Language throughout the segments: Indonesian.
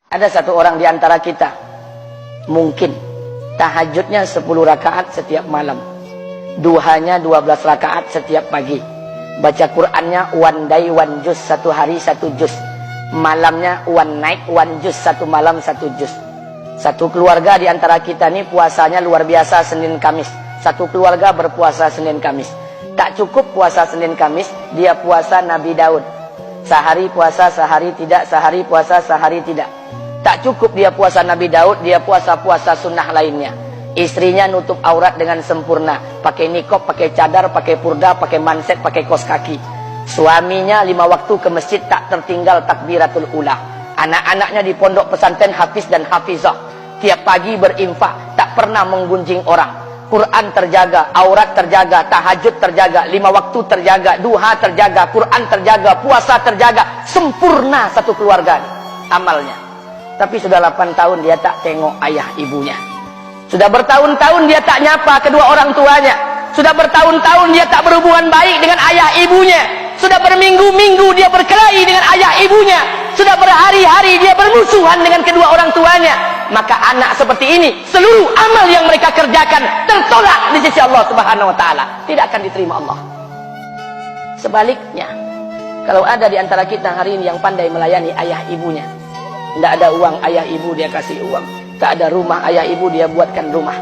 Ada satu orang di antara kita, mungkin tahajudnya 10 rakaat setiap malam, duhanya 12 rakaat setiap pagi, baca Qur'annya one day one juz, satu hari satu juz, malamnya one night one juz, satu malam satu juz. Satu keluarga di antara kita ini puasanya luar biasa Senin Kamis. Satu keluarga berpuasa Senin Kamis. Tak cukup puasa Senin Kamis, dia puasa Nabi Daud. Sehari puasa, sehari tidak, sehari puasa, sehari tidak. Tak cukup dia puasa Nabi Daud, dia puasa-puasa sunnah lainnya. Istrinya nutup aurat dengan sempurna, pakai nikob, pakai cadar, pakai purda, pakai manset, pakai kos kaki. Suaminya 5 waktu ke masjid tak tertinggal takbiratul ula. Anak-anaknya di pondok pesantren hafiz dan hafizah. Tiap pagi berinfak, tak pernah menggunjing orang. Quran terjaga, aurat terjaga, tahajud terjaga, 5 waktu terjaga, duha terjaga, Quran terjaga, puasa terjaga. Sempurna satu keluarga amalnya. Tapi sudah 8 tahun dia tak tengok ayah ibunya. Sudah bertahun-tahun dia tak nyapa kedua orang tuanya. Sudah bertahun-tahun dia tak berhubungan baik dengan ayah ibunya. Sudah berminggu-minggu dia berkelahi dengan ayah ibunya. Sudah berhari-hari dia bermusuhan dengan kedua orang tuanya. Maka anak seperti ini, seluruh amal yang mereka kerjakan tertolak di sisi Allah Subhanahu wa taala, tidak akan diterima Allah. Sebaliknya, kalau ada di antara kita hari ini yang pandai melayani ayah ibunya, tidak ada uang ayah ibu dia kasih uang, tak ada rumah ayah ibu dia buatkan rumah,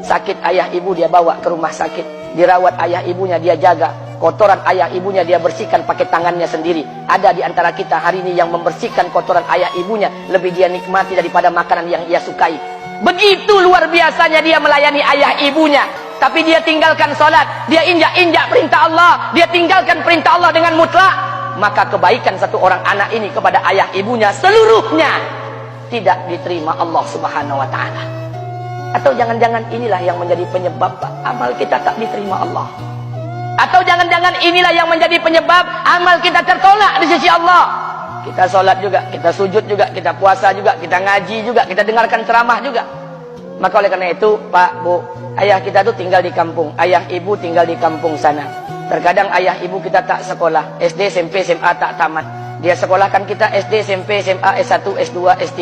sakit ayah ibu dia bawa ke rumah sakit, dirawat ayah ibunya dia jaga, kotoran ayah ibunya dia bersihkan pakai tangannya sendiri. Ada di antara kita hari ini yang membersihkan kotoran ayah ibunya lebih dia nikmati daripada makanan yang ia sukai. Begitu luar biasanya dia melayani ayah ibunya. Tapi dia tinggalkan sholat, dia injak-injak perintah Allah, dia tinggalkan perintah Allah dengan mutlak. Maka kebaikan satu orang anak ini kepada ayah ibunya seluruhnya tidak diterima Allah Subhanahu wa taala. Atau jangan-jangan inilah yang menjadi penyebab amal kita tak diterima Allah. Atau jangan-jangan inilah yang menjadi penyebab amal kita tertolak di sisi Allah. Kita sholat juga, kita sujud juga, kita puasa juga, kita ngaji juga, kita dengarkan ceramah juga. Maka oleh karena itu, Pak, Bu, ayah kita tuh tinggal di kampung, ayah ibu tinggal di kampung sana. Terkadang ayah ibu kita tak sekolah, SD, SMP, SMA tak tamat. Dia sekolahkan kita SD, SMP, SMA, S1, S2, S3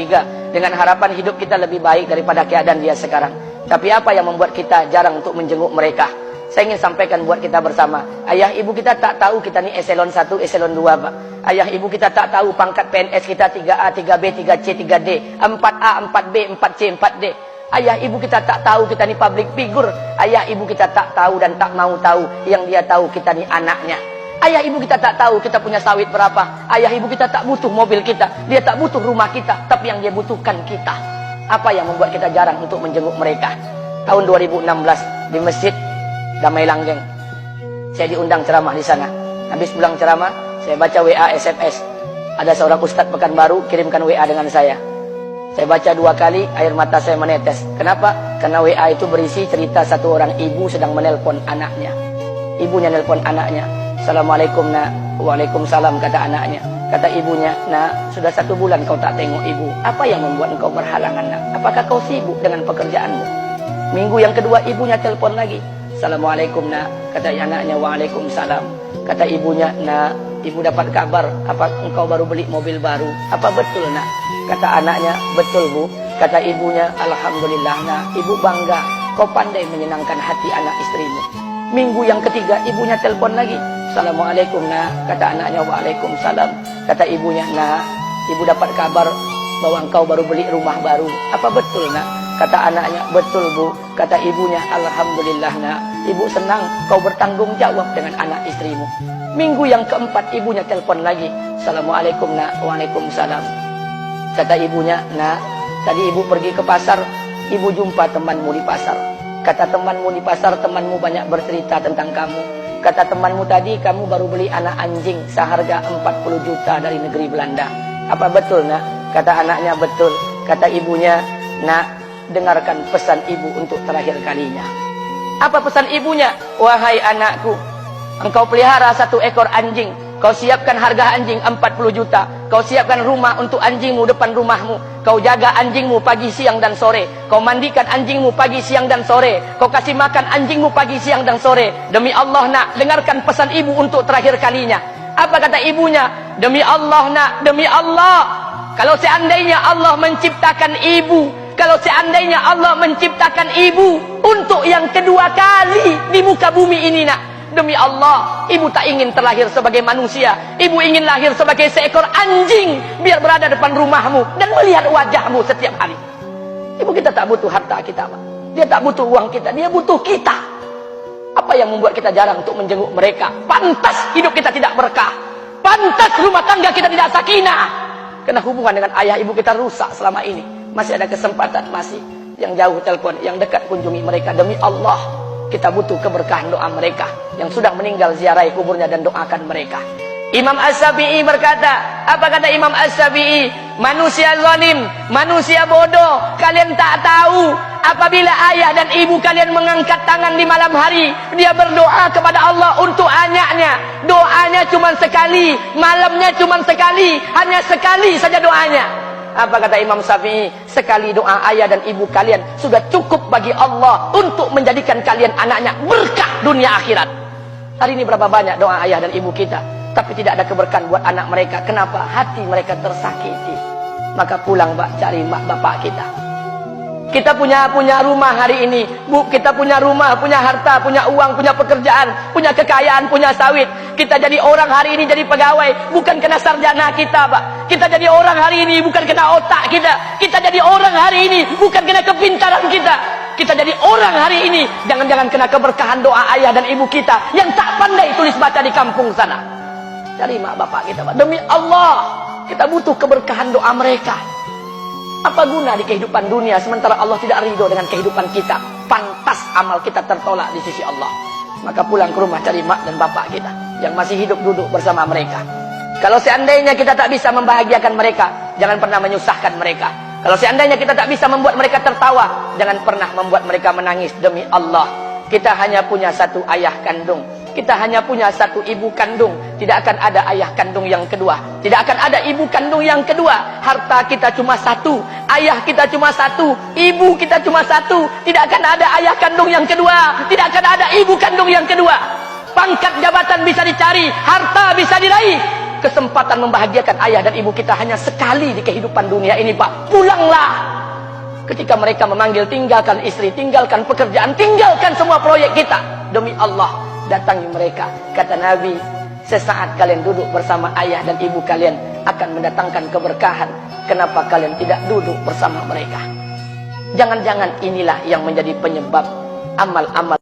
dengan harapan hidup kita lebih baik daripada keadaan dia sekarang. Tapi apa yang membuat kita jarang untuk menjenguk mereka? Saya ingin sampaikan buat kita bersama. Ayah ibu kita tak tahu kita ni eselon 1, eselon 2, Pak. Ayah ibu kita tak tahu pangkat PNS kita 3A, 3B, 3C, 3D, 4A, 4B, 4C, 4D. Ayah ibu kita tak tahu kita ni public figure. Ayah ibu kita tak tahu dan tak mau tahu. Yang dia tahu kita ni anaknya. Ayah ibu kita tak tahu kita punya sawit berapa. Ayah ibu kita tak butuh mobil kita. Dia tak butuh rumah kita. Tapi yang dia butuhkan kita. Apa yang membuat kita jarang untuk menjenguk mereka? Tahun 2016 di Masjid Damai Langgeng, saya diundang ceramah di sana. Habis pulang ceramah, saya baca WA SMS. Ada seorang ustadz Pekanbaru kirimkan WA dengan saya. Saya baca 2 kali, air mata saya menetes. Kenapa? Karena WA itu berisi cerita satu orang ibu sedang menelpon anaknya. Ibunya nelpon anaknya. Assalamualaikum nak. Waalaikumsalam, kata anaknya. Kata ibunya, nak, sudah 1 bulan kau tak tengok ibu. Apa yang membuat engkau berhalangan, nak? Apakah kau sibuk dengan pekerjaanmu? Minggu yang kedua ibunya telepon lagi. Assalamualaikum nak, kata anaknya. Waalaikumsalam. Kata ibunya, nak, ibu dapat kabar apa engkau baru beli mobil baru. Apa betul nak? Kata anaknya, betul bu. Kata ibunya, alhamdulillah nak, ibu bangga. Kau pandai menyenangkan hati anak istrimu. Minggu yang ketiga ibunya telepon lagi. Assalamualaikum nak, kata anaknya. Waalaikumsalam. Kata ibunya, nak, ibu dapat kabar bahwa engkau baru beli rumah baru. Apa betul nak? Kata anaknya, betul bu. Kata ibunya, alhamdulillah nak, ibu senang kau bertanggung jawab dengan anak istrimu. Minggu yang keempat ibunya telepon lagi. Assalamualaikum nak. Waalaikumsalam. Kata ibunya, nak, tadi ibu pergi ke pasar, ibu jumpa temanmu di pasar. Kata temanmu di pasar, temanmu banyak bercerita tentang kamu. Kata temanmu tadi, kamu baru beli anak anjing seharga 40 juta dari negeri Belanda. Apa betul nak? Kata anaknya, betul. Kata ibunya, nak, dengarkan pesan ibu untuk terakhir kalinya. Apa pesan ibunya? Wahai anakku, engkau pelihara 1 ekor anjing. Kau siapkan harga anjing 40 juta. Kau siapkan rumah untuk anjingmu depan rumahmu. Kau jaga anjingmu pagi, siang, dan sore. Kau mandikan anjingmu pagi, siang, dan sore. Kau kasih makan anjingmu pagi, siang, dan sore. Demi Allah nak, dengarkan pesan ibu untuk terakhir kalinya. Apa kata ibunya? Demi Allah nak, demi Allah, Kalau seandainya Allah menciptakan ibu, kalau seandainya Allah menciptakan ibu untuk yang kedua kali di muka bumi ini nak, demi Allah, ibu tak ingin terlahir sebagai manusia. Ibu ingin lahir sebagai seekor anjing, biar berada depan rumahmu dan melihat wajahmu setiap hari. Ibu kita tak butuh harta kita, Pak. Dia tak butuh uang kita, dia butuh kita. Apa yang membuat kita jarang untuk menjenguk mereka? Pantas hidup kita tidak berkah, pantas rumah tangga kita tidak sakinah, karena hubungan dengan ayah ibu kita rusak selama ini. Masih ada kesempatan, masih yang jauh telepon, yang dekat kunjungi mereka. Demi Allah, kita butuh keberkahan doa mereka. Yang sudah meninggal, ziarahi kuburnya dan doakan mereka. Imam As-Syafi'i berkata, apa kata Imam As-Syafi'i? Manusia zalim, manusia bodoh, kalian tak tahu apabila ayah dan ibu kalian mengangkat tangan di malam hari, dia berdoa kepada Allah untuk anaknya. Doanya cuma sekali, malamnya cuma sekali, hanya sekali saja doanya. Apa kata Imam Syafi'i? Sekali doa ayah dan ibu kalian sudah cukup bagi Allah untuk menjadikan kalian anaknya berkah dunia akhirat. Hari ini berapa banyak doa ayah dan ibu kita, tapi tidak ada keberkahan buat anak mereka. Kenapa? Hati mereka tersakiti. Maka pulang, Pak, cari mak bapak kita. Kita punya rumah hari ini, Bu, kita punya rumah, punya harta, punya uang, punya pekerjaan, punya kekayaan, punya sawit. Kita jadi orang hari ini, jadi pegawai, bukan kena sarjana kita, Pak. Kita jadi orang hari ini bukan kena otak kita. Kita jadi orang hari ini bukan kena kepintaran kita. Kita jadi orang hari ini jangan-jangan kena keberkahan doa ayah dan ibu kita yang tak pandai tulis baca di kampung sana. Cari mak bapak kita, Pak. Demi Allah, kita butuh keberkahan doa mereka. Apa guna di kehidupan dunia sementara Allah tidak ridho dengan kehidupan kita? Pantas amal kita tertolak di sisi Allah. Maka pulang ke rumah, cari mak dan bapak kita yang masih hidup, duduk bersama mereka. Kalau seandainya kita tak bisa membahagiakan mereka, jangan pernah menyusahkan mereka. Kalau seandainya kita tak bisa membuat mereka tertawa, jangan pernah membuat mereka menangis. Demi Allah, kita hanya punya satu ayah kandung, kita hanya punya satu ibu kandung. Tidak akan ada ayah kandung yang kedua, tidak akan ada ibu kandung yang kedua. Harta kita cuma satu, ayah kita cuma satu, ibu kita cuma satu. Tidak akan ada ayah kandung yang kedua, tidak akan ada ibu kandung yang kedua. Pangkat jabatan bisa dicari, harta bisa diraih, kesempatan membahagiakan ayah dan ibu kita hanya sekali di kehidupan dunia ini, Pak. Pulanglah. Ketika mereka memanggil, tinggalkan istri, tinggalkan pekerjaan, tinggalkan semua proyek kita. Demi Allah, datangi mereka. Kata Nabi, sesaat kalian duduk bersama ayah dan ibu kalian akan mendatangkan keberkahan. Kenapa kalian tidak duduk bersama mereka? Jangan-jangan inilah yang menjadi penyebab amal-amal